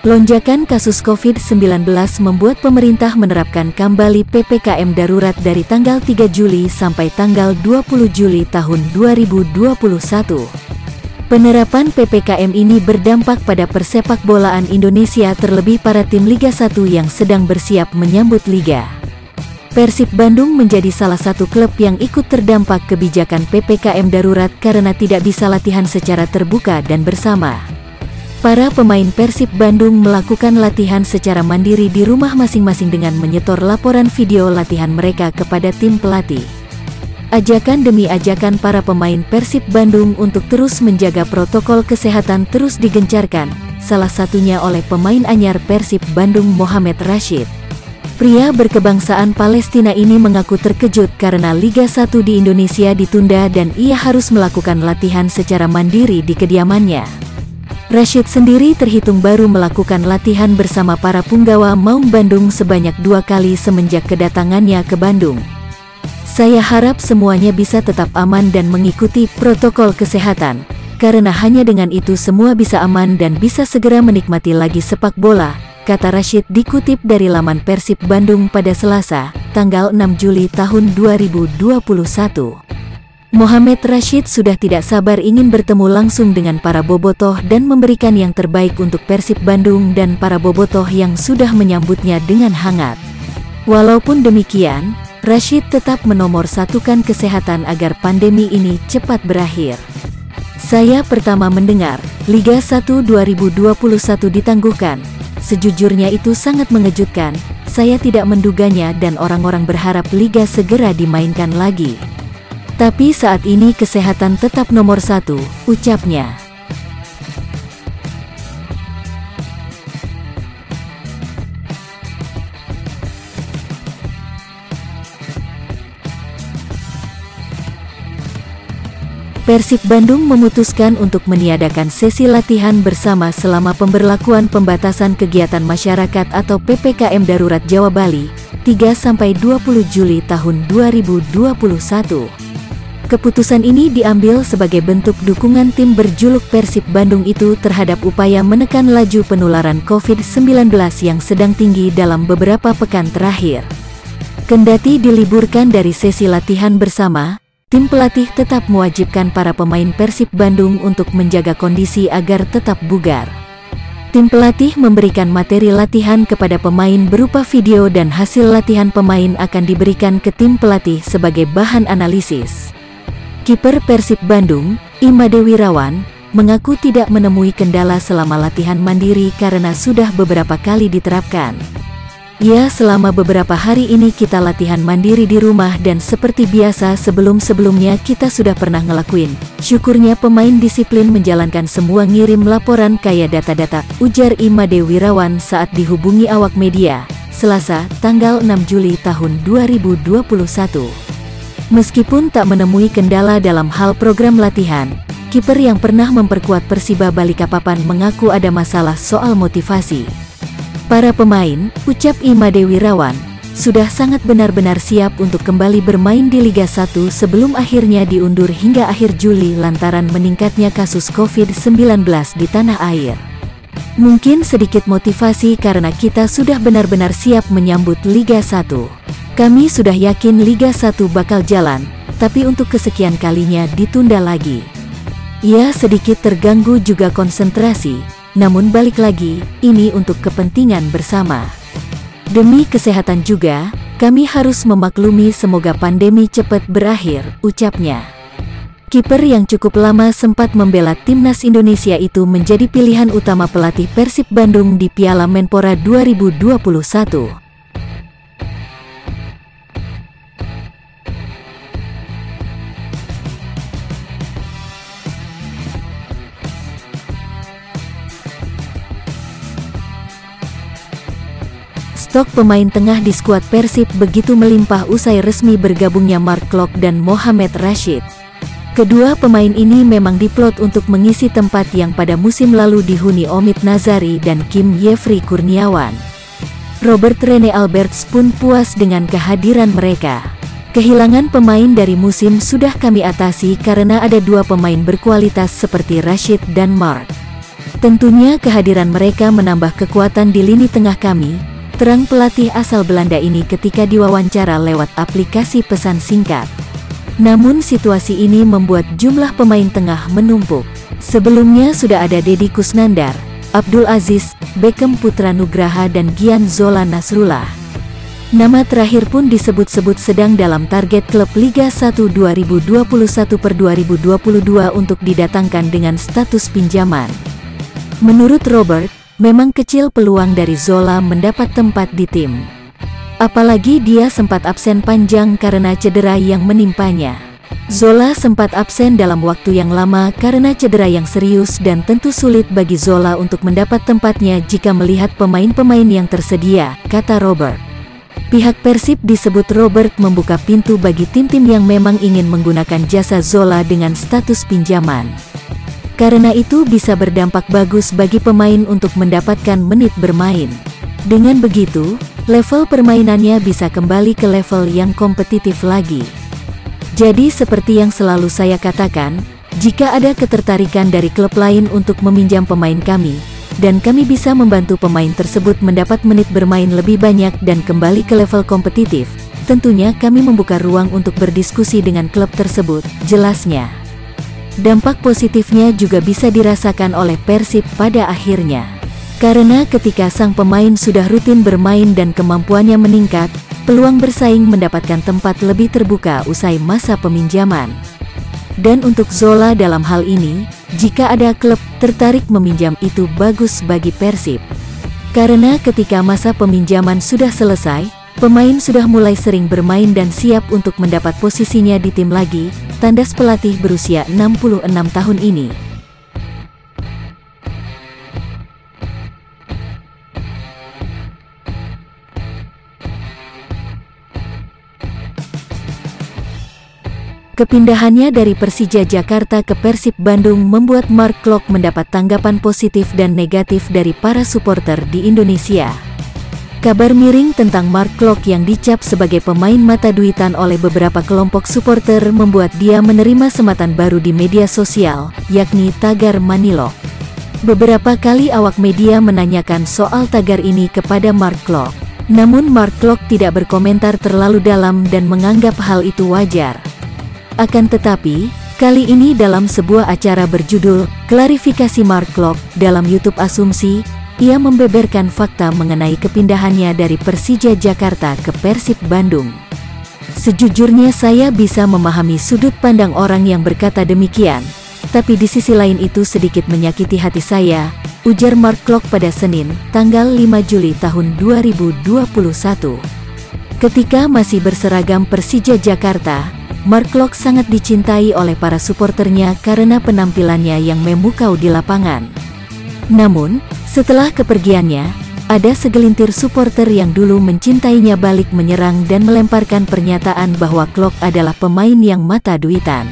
Lonjakan kasus COVID-19 membuat pemerintah menerapkan kembali PPKM darurat dari tanggal 3 Juli sampai tanggal 20 Juli tahun 2021. Penerapan PPKM ini berdampak pada persepak bolaan Indonesia, terlebih para tim Liga 1 yang sedang bersiap menyambut Liga. Persib Bandung menjadi salah satu klub yang ikut terdampak kebijakan PPKM darurat karena tidak bisa latihan secara terbuka dan bersama. Para pemain Persib Bandung melakukan latihan secara mandiri di rumah masing-masing dengan menyetor laporan video latihan mereka kepada tim pelatih. Ajakan demi ajakan para pemain Persib Bandung untuk terus menjaga protokol kesehatan terus digencarkan, salah satunya oleh pemain anyar Persib Bandung Mohamed Rashid. Pria berkebangsaan Palestina ini mengaku terkejut karena Liga 1 di Indonesia ditunda dan ia harus melakukan latihan secara mandiri di kediamannya. Rashid sendiri terhitung baru melakukan latihan bersama para punggawa Maung Bandung sebanyak 2 kali semenjak kedatangannya ke Bandung. Saya harap semuanya bisa tetap aman dan mengikuti protokol kesehatan, karena hanya dengan itu semua bisa aman dan bisa segera menikmati lagi sepak bola, kata Rashid dikutip dari laman Persib Bandung pada Selasa, tanggal 6 Juli tahun 2021. Mohamed Rashid sudah tidak sabar ingin bertemu langsung dengan para bobotoh dan memberikan yang terbaik untuk Persib Bandung dan para bobotoh yang sudah menyambutnya dengan hangat. Walaupun demikian, Rashid tetap menomorsatukan kesehatan agar pandemi ini cepat berakhir. Saya pertama mendengar Liga 1 2021 ditangguhkan. Sejujurnya itu sangat mengejutkan, saya tidak menduganya dan orang-orang berharap Liga segera dimainkan lagi. Tapi saat ini kesehatan tetap nomor 1, ucapnya. Persib Bandung memutuskan untuk meniadakan sesi latihan bersama selama pemberlakuan pembatasan kegiatan masyarakat atau PPKM Darurat Jawa Bali, 3–20 Juli tahun 2021. Keputusan ini diambil sebagai bentuk dukungan tim berjuluk Persib Bandung itu terhadap upaya menekan laju penularan COVID-19 yang sedang tinggi dalam beberapa pekan terakhir. Kendati diliburkan dari sesi latihan bersama, tim pelatih tetap mewajibkan para pemain Persib Bandung untuk menjaga kondisi agar tetap bugar. Tim pelatih memberikan materi latihan kepada pemain berupa video dan hasil latihan pemain akan diberikan ke tim pelatih sebagai bahan analisis. Kiper Persib Bandung, Imade Wirawan, mengaku tidak menemui kendala selama latihan mandiri karena sudah beberapa kali diterapkan. Ya, selama beberapa hari ini kita latihan mandiri di rumah dan seperti biasa sebelum-sebelumnya kita sudah pernah ngelakuin. Syukurnya pemain disiplin menjalankan semua, ngirim laporan kayak data-data, ujar Imade Wirawan saat dihubungi awak media, Selasa, tanggal 6 Juli tahun 2021. Meskipun tak menemui kendala dalam hal program latihan, kiper yang pernah memperkuat Persiba Balikpapan mengaku ada masalah soal motivasi. Para pemain, ucap Imade Wirawan, sudah sangat benar-benar siap untuk kembali bermain di Liga 1 sebelum akhirnya diundur hingga akhir Juli lantaran meningkatnya kasus COVID-19 di tanah air. Mungkin sedikit motivasi karena kita sudah benar-benar siap menyambut Liga 1. Kami sudah yakin Liga 1 bakal jalan, tapi untuk kesekian kalinya ditunda lagi. Ya, sedikit terganggu juga konsentrasi, namun balik lagi, ini untuk kepentingan bersama. Demi kesehatan juga, kami harus memaklumi, semoga pandemi cepat berakhir, ucapnya. Kiper yang cukup lama sempat membela timnas Indonesia itu menjadi pilihan utama pelatih Persib Bandung di Piala Menpora 2021. Stok pemain tengah di skuad Persib begitu melimpah usai resmi bergabungnya Mark Klok dan Mohamed Rashid. Kedua pemain ini memang diplot untuk mengisi tempat yang pada musim lalu dihuni Omid Nazari dan Kim Yefri Kurniawan. Robert Rene Alberts pun puas dengan kehadiran mereka. Kehilangan pemain dari musim sudah kami atasi karena ada 2 pemain berkualitas seperti Rashid dan Mark. Tentunya kehadiran mereka menambah kekuatan di lini tengah kami, terang pelatih asal Belanda ini ketika diwawancara lewat aplikasi pesan singkat. Namun situasi ini membuat jumlah pemain tengah menumpuk. Sebelumnya sudah ada Deddy Kusnandar, Abdul Aziz, Beckham Putra Nugraha dan Gian Zola Nasrullah. Nama terakhir pun disebut-sebut sedang dalam target klub Liga 1 2021/2022 untuk didatangkan dengan status pinjaman. Menurut Robert, memang kecil peluang dari Zola mendapat tempat di tim. Apalagi dia sempat absen panjang karena cedera yang menimpanya. Zola sempat absen dalam waktu yang lama karena cedera yang serius dan tentu sulit bagi Zola untuk mendapat tempatnya jika melihat pemain-pemain yang tersedia, kata Robert. Pihak Persib disebut Robert membuka pintu bagi tim-tim yang memang ingin menggunakan jasa Zola dengan status pinjaman. Karena itu bisa berdampak bagus bagi pemain untuk mendapatkan menit bermain. Dengan begitu, level permainannya bisa kembali ke level yang kompetitif lagi. Jadi seperti yang selalu saya katakan, jika ada ketertarikan dari klub lain untuk meminjam pemain kami, dan kami bisa membantu pemain tersebut mendapat menit bermain lebih banyak dan kembali ke level kompetitif, tentunya kami membuka ruang untuk berdiskusi dengan klub tersebut, jelasnya. Dampak positifnya juga bisa dirasakan oleh Persib pada akhirnya. Karena ketika sang pemain sudah rutin bermain dan kemampuannya meningkat, peluang bersaing mendapatkan tempat lebih terbuka usai masa peminjaman. Dan untuk Zola dalam hal ini, jika ada klub tertarik meminjam itu bagus bagi Persib. Karena ketika masa peminjaman sudah selesai, pemain sudah mulai sering bermain dan siap untuk mendapat posisinya di tim lagi, tandas pelatih berusia 66 tahun ini. Kepindahannya dari Persija Jakarta ke Persib Bandung membuat Mark Klok mendapat tanggapan positif dan negatif dari para supporter di Indonesia. Kabar miring tentang Mark Klok yang dicap sebagai pemain mata duitan oleh beberapa kelompok supporter membuat dia menerima sematan baru di media sosial, yakni tagar Manilok. Beberapa kali awak media menanyakan soal tagar ini kepada Mark Klok. Namun Mark Klok tidak berkomentar terlalu dalam dan menganggap hal itu wajar. Akan tetapi, kali ini dalam sebuah acara berjudul Klarifikasi Mark Klok dalam YouTube Asumsi, ia membeberkan fakta mengenai kepindahannya dari Persija Jakarta ke Persib Bandung. Sejujurnya saya bisa memahami sudut pandang orang yang berkata demikian, tapi di sisi lain itu sedikit menyakiti hati saya, ujar Mark Klok pada Senin, tanggal 5 Juli tahun 2021. Ketika masih berseragam Persija Jakarta, Mark Klok sangat dicintai oleh para suporternya karena penampilannya yang memukau di lapangan. Namun, setelah kepergiannya, ada segelintir supporter yang dulu mencintainya balik menyerang dan melemparkan pernyataan bahwa Klok adalah pemain yang mata duitan.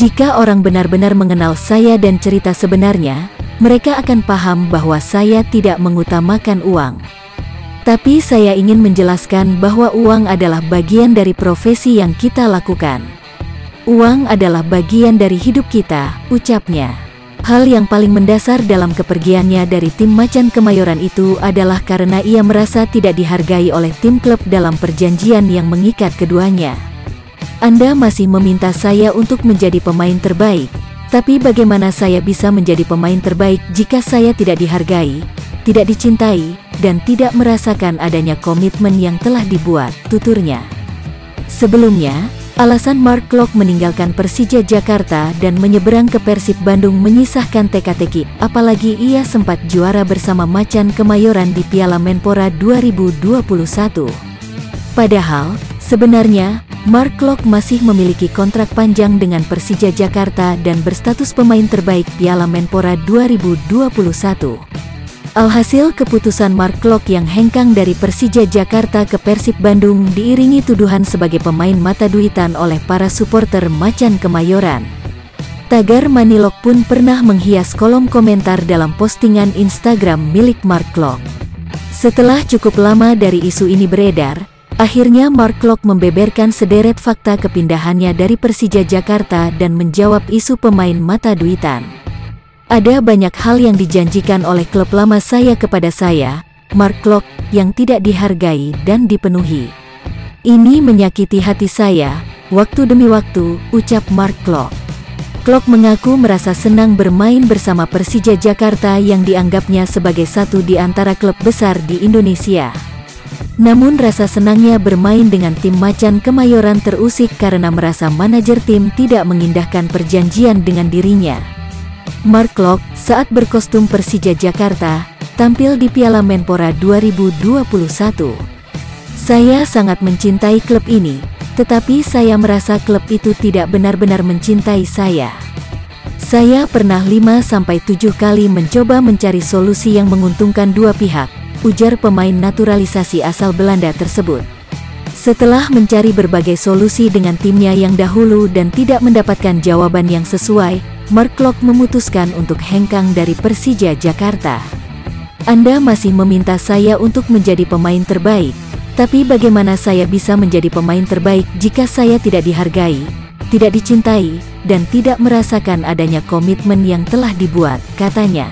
Jika orang benar-benar mengenal saya dan cerita sebenarnya, mereka akan paham bahwa saya tidak mengutamakan uang. Tapi saya ingin menjelaskan bahwa uang adalah bagian dari profesi yang kita lakukan. Uang adalah bagian dari hidup kita, ucapnya. Hal yang paling mendasar dalam kepergiannya dari tim Macan Kemayoran itu adalah karena ia merasa tidak dihargai oleh tim klub dalam perjanjian yang mengikat keduanya. Anda masih meminta saya untuk menjadi pemain terbaik, tapi bagaimana saya bisa menjadi pemain terbaik jika saya tidak dihargai, tidak dicintai, dan tidak merasakan adanya komitmen yang telah dibuat, tuturnya. Sebelumnya, alasan Mark Klok meninggalkan Persija Jakarta dan menyeberang ke Persib Bandung menyisahkan teka-teki, apalagi ia sempat juara bersama Macan Kemayoran di Piala Menpora 2021. Padahal, sebenarnya, Mark Klok masih memiliki kontrak panjang dengan Persija Jakarta dan berstatus pemain terbaik Piala Menpora 2021. Alhasil keputusan Mark Klok yang hengkang dari Persija Jakarta ke Persib Bandung diiringi tuduhan sebagai pemain mata duitan oleh para supporter Macan Kemayoran. Tagar Manilok pun pernah menghias kolom komentar dalam postingan Instagram milik Mark Klok. Setelah cukup lama dari isu ini beredar, akhirnya Mark Klok membeberkan sederet fakta kepindahannya dari Persija Jakarta dan menjawab isu pemain mata duitan. Ada banyak hal yang dijanjikan oleh klub lama saya kepada saya, Mark Klok, yang tidak dihargai dan dipenuhi. Ini menyakiti hati saya, waktu demi waktu, ucap Mark Klok. Klok mengaku merasa senang bermain bersama Persija Jakarta yang dianggapnya sebagai satu di antara klub besar di Indonesia. Namun rasa senangnya bermain dengan tim macan Kemayoran terusik karena merasa manajer tim tidak mengindahkan perjanjian dengan dirinya. Mark Klok, saat berkostum Persija Jakarta, tampil di Piala Menpora 2021. Saya sangat mencintai klub ini, tetapi saya merasa klub itu tidak benar-benar mencintai saya. Saya pernah 5-7 kali mencoba mencari solusi yang menguntungkan dua pihak, ujar pemain naturalisasi asal Belanda tersebut. Setelah mencari berbagai solusi dengan timnya yang dahulu dan tidak mendapatkan jawaban yang sesuai, Mark Klok memutuskan untuk hengkang dari Persija Jakarta. Anda masih meminta saya untuk menjadi pemain terbaik, tapi bagaimana saya bisa menjadi pemain terbaik jika saya tidak dihargai, tidak dicintai, dan tidak merasakan adanya komitmen yang telah dibuat, katanya.